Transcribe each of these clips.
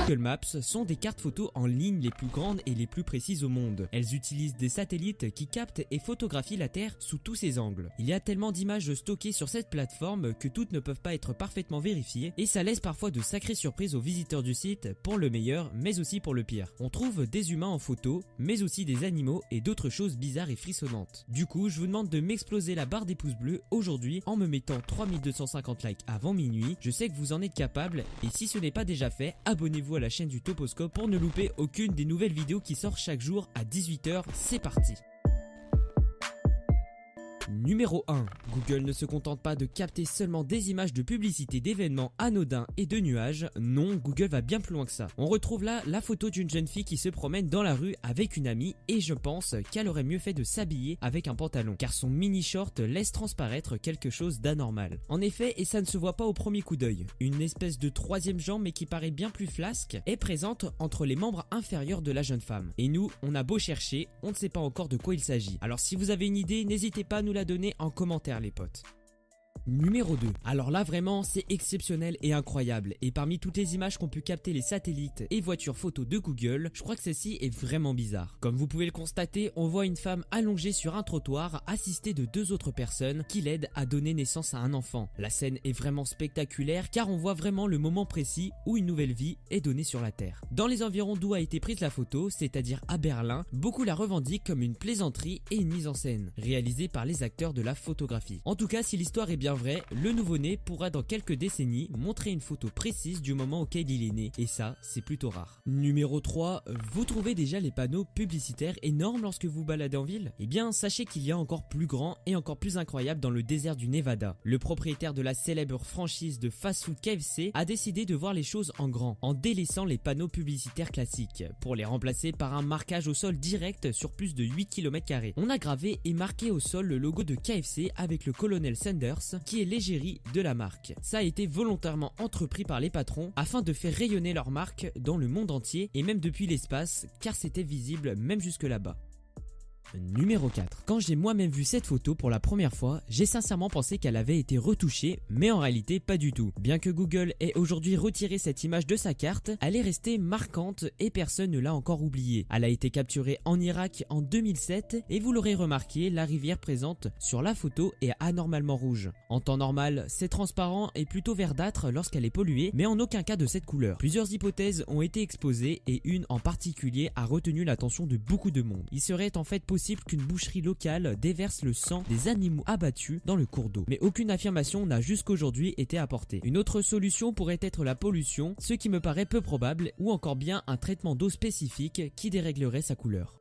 Google Maps sont des cartes photos en ligne les plus grandes et les plus précises au monde. Elles utilisent des satellites qui captent et photographient la Terre sous tous ses angles. Il y a tellement d'images stockées sur cette plateforme que toutes ne peuvent pas être parfaitement vérifiées et ça laisse parfois de sacrées surprises aux visiteurs du site pour le meilleur mais aussi pour le pire. On trouve des humains en photo mais aussi des animaux et d'autres choses bizarres et frissonnantes. Du coup, je vous demande de m'exploser la barre des pouces bleus aujourd'hui en me mettant 3250 likes avant minuit. Je sais que vous en êtes capable et si ce n'est pas déjà fait, abonnez-vous à la chaîne du Toposcope pour ne louper aucune des nouvelles vidéos qui sortent chaque jour à 18 h. C'est parti. Numéro 1. Google ne se contente pas de capter seulement des images de publicité d'événements anodins et de nuages. Non, Google va bien plus loin que ça. On retrouve là la photo d'une jeune fille qui se promène dans la rue avec une amie et je pense qu'elle aurait mieux fait de s'habiller avec un pantalon car son mini short laisse transparaître quelque chose d'anormal. En effet, et ça ne se voit pas au premier coup d'œil, une espèce de troisième jambe mais qui paraît bien plus flasque est présente entre les membres inférieurs de la jeune femme. Et nous, on a beau chercher, on ne sait pas encore de quoi il s'agit. Alors si vous avez une idée, n'hésitez pas à nous la donner en commentaire les potes. Numéro 2. Alors là vraiment c'est exceptionnel et incroyable et parmi toutes les images qu'ont pu capter les satellites et voitures photos de Google, je crois que celle-ci est vraiment bizarre. Comme vous pouvez le constater, on voit une femme allongée sur un trottoir assistée de deux autres personnes qui l'aident à donner naissance à un enfant. La scène est vraiment spectaculaire car on voit vraiment le moment précis où une nouvelle vie est donnée sur la Terre. Dans les environs d'où a été prise la photo, c'est-à-dire à Berlin, beaucoup la revendiquent comme une plaisanterie et une mise en scène, réalisée par les acteurs de la photographie. En tout cas, si l'histoire est bien vrai, le nouveau-né pourra dans quelques décennies montrer une photo précise du moment auquel il est né et ça c'est plutôt rare. Numéro 3, vous trouvez déjà les panneaux publicitaires énormes lorsque vous baladez en ville? Eh bien sachez qu'il y a encore plus grand et encore plus incroyable dans le désert du Nevada. Le propriétaire de la célèbre franchise de fast-food KFC a décidé de voir les choses en grand en délaissant les panneaux publicitaires classiques pour les remplacer par un marquage au sol direct sur plus de 8 km². On a gravé et marqué au sol le logo de KFC avec le colonel Sanders qui est l'égérie de la marque. Ça a été volontairement entrepris par les patrons afin de faire rayonner leur marque dans le monde entier et même depuis l'espace car c'était visible même jusque là-bas. Numéro 4. Quand j'ai moi-même vu cette photo pour la première fois, j'ai sincèrement pensé qu'elle avait été retouchée, mais en réalité pas du tout. Bien que Google ait aujourd'hui retiré cette image de sa carte, elle est restée marquante et personne ne l'a encore oubliée. Elle a été capturée en Irak en 2007 et vous l'aurez remarqué, la rivière présente sur la photo est anormalement rouge. En temps normal, c'est transparent et plutôt verdâtre lorsqu'elle est polluée, mais en aucun cas de cette couleur. Plusieurs hypothèses ont été exposées et une en particulier a retenu l'attention de beaucoup de monde. Il serait en fait possible qu'une boucherie locale déverse le sang des animaux abattus dans le cours d'eau. Mais aucune affirmation n'a jusqu'aujourd'hui été apportée. Une autre solution pourrait être la pollution, ce qui me paraît peu probable, ou encore bien un traitement d'eau spécifique qui déréglerait sa couleur.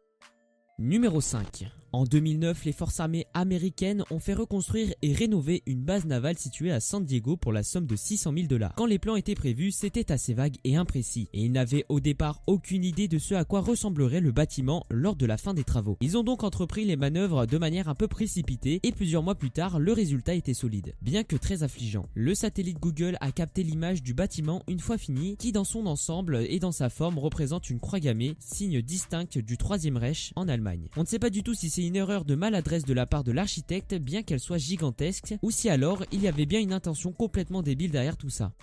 Numéro 5. En 2009, les forces armées américaines ont fait reconstruire et rénover une base navale située à San Diego pour la somme de 600 000 $. Quand les plans étaient prévus, c'était assez vague et imprécis, et ils n'avaient au départ aucune idée de ce à quoi ressemblerait le bâtiment lors de la fin des travaux. Ils ont donc entrepris les manœuvres de manière un peu précipitée, et plusieurs mois plus tard, le résultat était solide, bien que très affligeant. Le satellite Google a capté l'image du bâtiment une fois fini, qui dans son ensemble et dans sa forme représente une croix gammée, signe distinct du Troisième Reich en Allemagne. On ne sait pas du tout si c'est une erreur de maladresse de la part de l'architecte bien qu'elle soit gigantesque ou si alors il y avait bien une intention complètement débile derrière tout ça.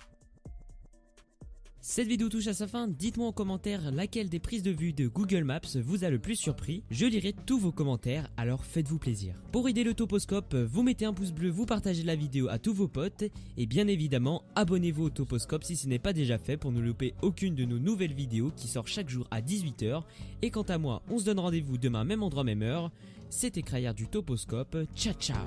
Cette vidéo touche à sa fin, dites-moi en commentaire laquelle des prises de vue de Google Maps vous a le plus surpris. Je lirai tous vos commentaires, alors faites-vous plaisir. Pour aider le Toposcope, vous mettez un pouce bleu, vous partagez la vidéo à tous vos potes et bien évidemment abonnez-vous au Toposcope si ce n'est pas déjà fait pour ne louper aucune de nos nouvelles vidéos qui sort chaque jour à 18 h. Et quant à moi, on se donne rendez-vous demain même endroit même heure. C'était Crayard du Toposcope, ciao ciao.